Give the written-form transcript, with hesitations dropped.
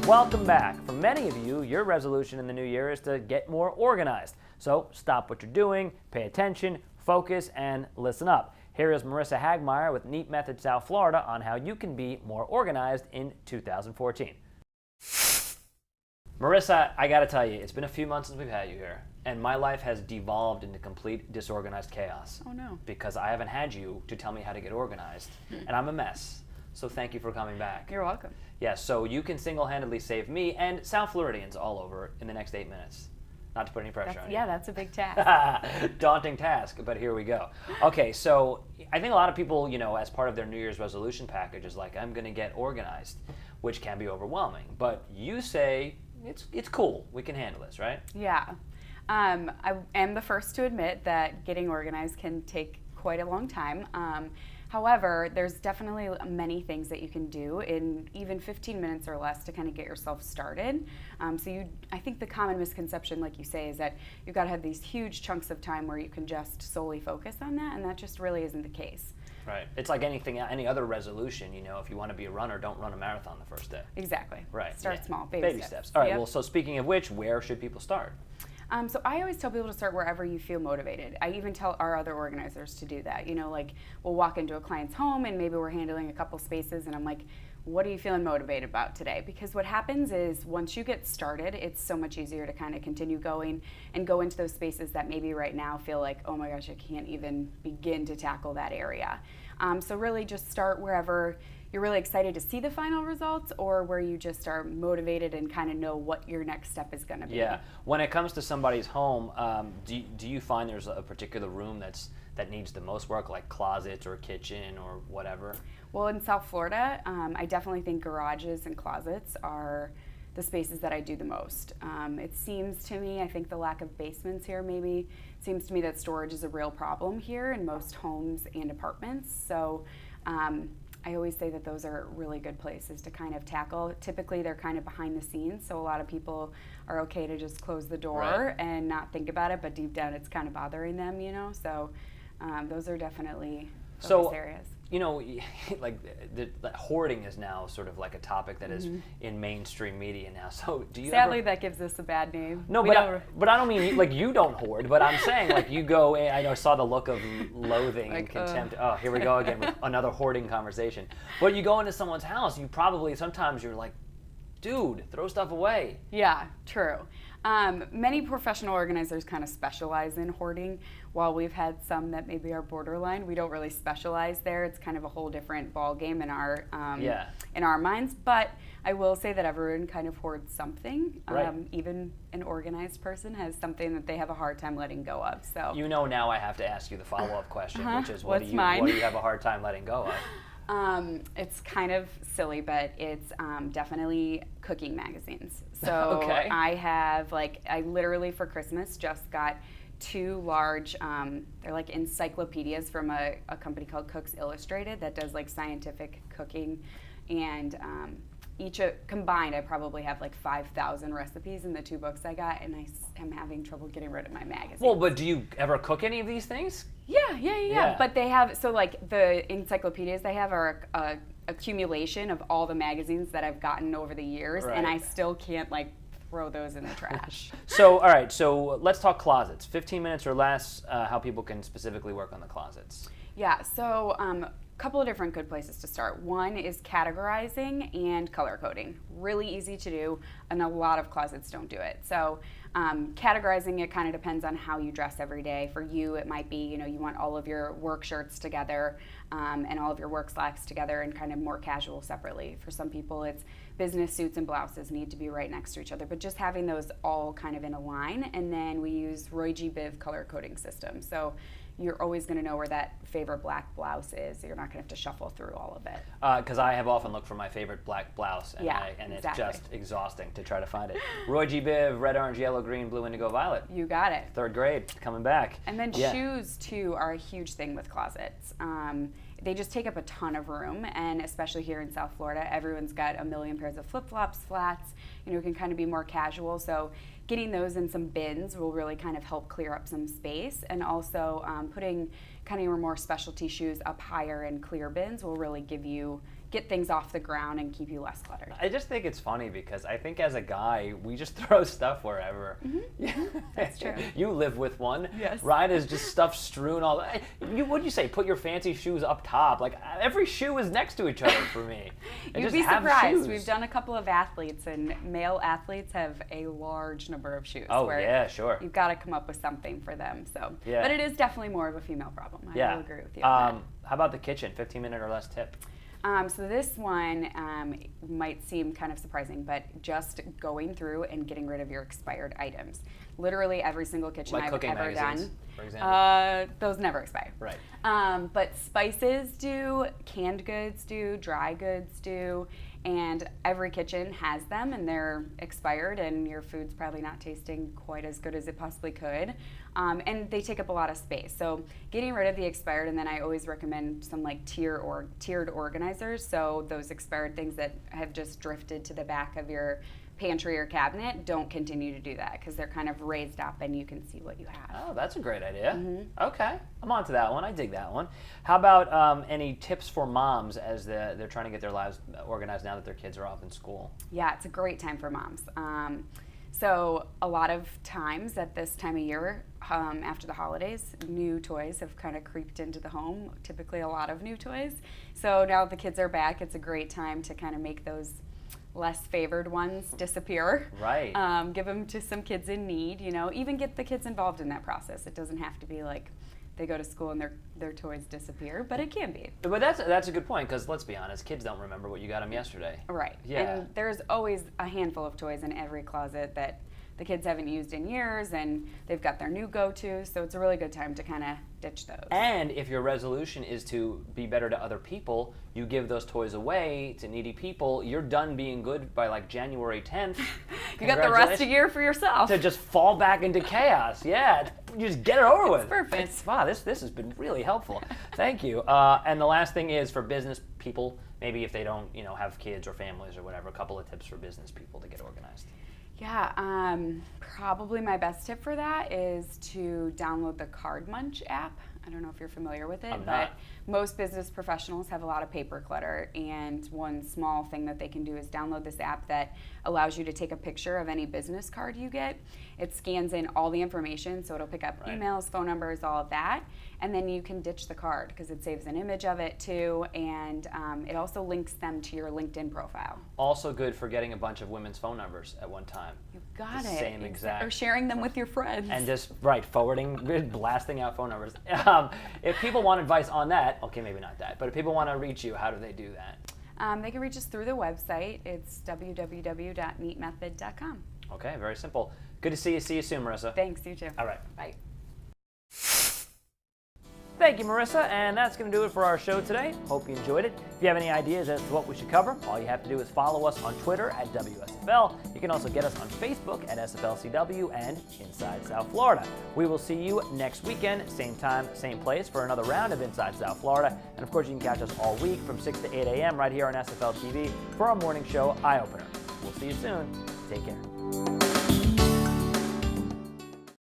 Welcome back. For many of you, your resolution in the new year is to get more organized. So stop what you're doing, pay attention, focus, and listen up. Here is Marissa Hagmeyer with Neat Method South Florida on how you can be more organized in 2014. Marissa, I gotta tell you, it's been a few months since we've had you here, and my life has devolved into complete disorganized chaos. Oh no. Because I haven't had you to tell me how to get organized, and I'm a mess. So thank you for coming back. You're welcome. Yeah, so you can single-handedly save me and South Floridians all over in the next 8 minutes. Not to put any pressure on you. Yeah, that's a big task. Daunting task, but here we go. Okay, so I think a lot of people, as part of their New Year's resolution package is like, I'm going to get organized, which can be overwhelming. But you say, it's cool. We can handle this, right? Yeah. I am the first to admit that getting organized can take quite a long time. However, there's definitely many things that you can do in even 15 minutes or less to kind of get yourself started. I think the common misconception, like you say, is that you've got to have these huge chunks of time where you can just solely focus on that, and that just really isn't the case. Right. It's like any other resolution, if you want to be a runner, don't run a marathon the first day. Exactly. Right. Start small, baby steps. All right, Yep. well, so speaking of which, where should people start? So I always tell people to start wherever you feel motivated. I even tell our other organizers to do that. Like we'll walk into a client's home and maybe we're handling a couple spaces and I'm like, what are you feeling motivated about today? Because what happens is once you get started, it's so much easier to kind of continue going and go into those spaces that maybe right now feel like, oh my gosh, I can't even begin to tackle that area. So really just start wherever you're really excited to see the final results or where you just are motivated and kind of know what your next step is going to be. Yeah. When it comes to somebody's home, do you find there's a particular room that needs the most work, like closets or kitchen or whatever? Well, in South Florida, I definitely think garages and closets are the spaces that I do the most. It seems to me, I think the lack of basements here maybe seems to me that storage is a real problem here in most homes and apartments. So I always say that those are really good places to kind of tackle. Typically, they're kind of behind the scenes, so a lot of people are okay to just close the door Right. and not think about it, but deep down it's kind of bothering them, So those are definitely focus areas. Like the hoarding is now sort of like a topic that is in mainstream media now. So do you Sadly, that gives us a bad name. No, but I don't mean like you don't hoard, but I'm saying like you go. I saw the look of loathing and contempt. Oh, here we go again with another hoarding conversation. But you go into someone's house, you probably sometimes you're like, dude, throw stuff away. Yeah, true. Many professional organizers kind of specialize in hoarding. While we've had some that maybe are borderline, we don't really specialize there. It's kind of a whole different ball game in our minds. But I will say that everyone kind of hoards something. Right. Even an organized person has something that they have a hard time letting go of. So now I have to ask you the follow-up question, which is what do you have a hard time letting go of? It's kind of silly, but it's definitely cooking magazines. So Okay. I literally for Christmas just got 2 large, they're like encyclopedias from a company called Cooks Illustrated that does like scientific cooking, and each combined I probably have like 5,000 recipes in the 2 books I got, and I am having trouble getting rid of my magazines. Well, but do you ever cook any of these things? Yeah. But they have, so like the encyclopedias they have are a accumulation of all the magazines that I've gotten over the years, Right. and I still can't like throw those in the trash. So, all right, so let's talk closets. 15 minutes or less, how people can specifically work on the closets. Yeah, so a couple of different good places to start. One is categorizing and color coding. Really easy to do, and a lot of closets don't do it. So categorizing, it kind of depends on how you dress every day. For you, it might be, you want all of your work shirts together and all of your work slacks together and kind of more casual separately. For some people, it's business suits and blouses need to be right next to each other, but just having those all kind of in a line. And then we use Roy G. Biv color coding system. So you're always going to know where that favorite black blouse is. You're not going to have to shuffle through all of it. Because I have often looked for my favorite black blouse, and, Exactly. It's just exhausting to try to find it. Roy G. Biv, red, orange, yellow, green, blue, indigo, violet. You got it. 3rd grade, coming back. And then shoes, too, are a huge thing with closets. They just take up a ton of room, and especially here in South Florida, everyone's got a million pairs of flip-flops, flats, can kind of be more casual. So getting those in some bins will really kind of help clear up some space, and also putting kind of your more specialty shoes up higher in clear bins will really give you get things off the ground and keep you less cluttered. I just think it's funny because I think as a guy, we just throw stuff wherever. That's true. You live with one. Yes. Ryan is just stuff strewn all. What'd you say? Put your fancy shoes up top. Like every shoe is next to each other for me. You'd be surprised. We've done a couple of athletes, and male athletes have a large number of shoes. Oh where yeah, sure. You've got to come up with something for them. So, yeah. But it is definitely more of a female problem. I will agree with you. How about the kitchen? 15-minute or less tip. So this one might seem kind of surprising, but just going through and getting rid of your expired items. Literally every single kitchen like I've ever done. For example. Those never expire. Right. But spices do, canned goods do, dry goods do, and every kitchen has them, and they're expired, and your food's probably not tasting quite as good as it possibly could. And they take up a lot of space. So getting rid of the expired, and then I always recommend some like tiered organizers. So those expired things that have just drifted to the back of your pantry or cabinet, don't continue to do that because they're kind of raised up and you can see what you have. Oh, that's a great idea. Okay, I'm on to that one. I dig that one. How about any tips for moms as they're trying to get their lives organized now that their kids are off in school? Yeah, it's a great time for moms. So a lot of times at this time of year, after the holidays, new toys have kind of creeped into the home, typically a lot of new toys. So now that the kids are back, it's a great time to kind of make those less favored ones disappear. Right. Give them to some kids in need, even get the kids involved in that process. It doesn't have to be like they go to school and their toys disappear, but it can be. But that's a good point because let's be honest, kids don't remember what you got them yesterday. Right. Yeah. And there's always a handful of toys in every closet that the kids haven't used in years, and they've got their new go-tos, so it's a really good time to kind of ditch those. And if your resolution is to be better to other people, you give those toys away to needy people, you're done being good by like January 10th. You got the rest of the year for yourself. To just fall back into chaos. Yeah, you just get it over with. It's perfect. Wow, this has been really helpful. Thank you. And the last thing is for business people, maybe if they don't have kids or families or whatever, a couple of tips for business people to get organized. Yeah, probably my best tip for that is to download the Card Munch app. I don't know if you're familiar with it, but most business professionals have a lot of paper clutter, and one small thing that they can do is download this app that allows you to take a picture of any business card you get. It scans in all the information, so it'll pick up emails, phone numbers, all of that, and then you can ditch the card because it saves an image of it too, and it also links them to your LinkedIn profile. Also good for getting a bunch of women's phone numbers at one time. You got it. Same exact. Or sharing them with your friends. And just, forwarding, blasting out phone numbers. If people want advice on that, okay, maybe not that, but if people want to reach you, how do they do that? They can reach us through the website. It's www.neatmethod.com. Okay, very simple. Good to see you. See you soon, Marissa. Thanks, you too. All right. Bye. Thank you, Marissa, and that's going to do it for our show today. Hope you enjoyed it. If you have any ideas as to what we should cover, all you have to do is follow us on Twitter at WSFL. You can also get us on Facebook at SFLCW and Inside South Florida. We will see you next weekend, same time, same place, for another round of Inside South Florida. And of course, you can catch us all week from 6 to 8 a.m. right here on SFL TV for our morning show, Eye Opener. We'll see you soon. Take care.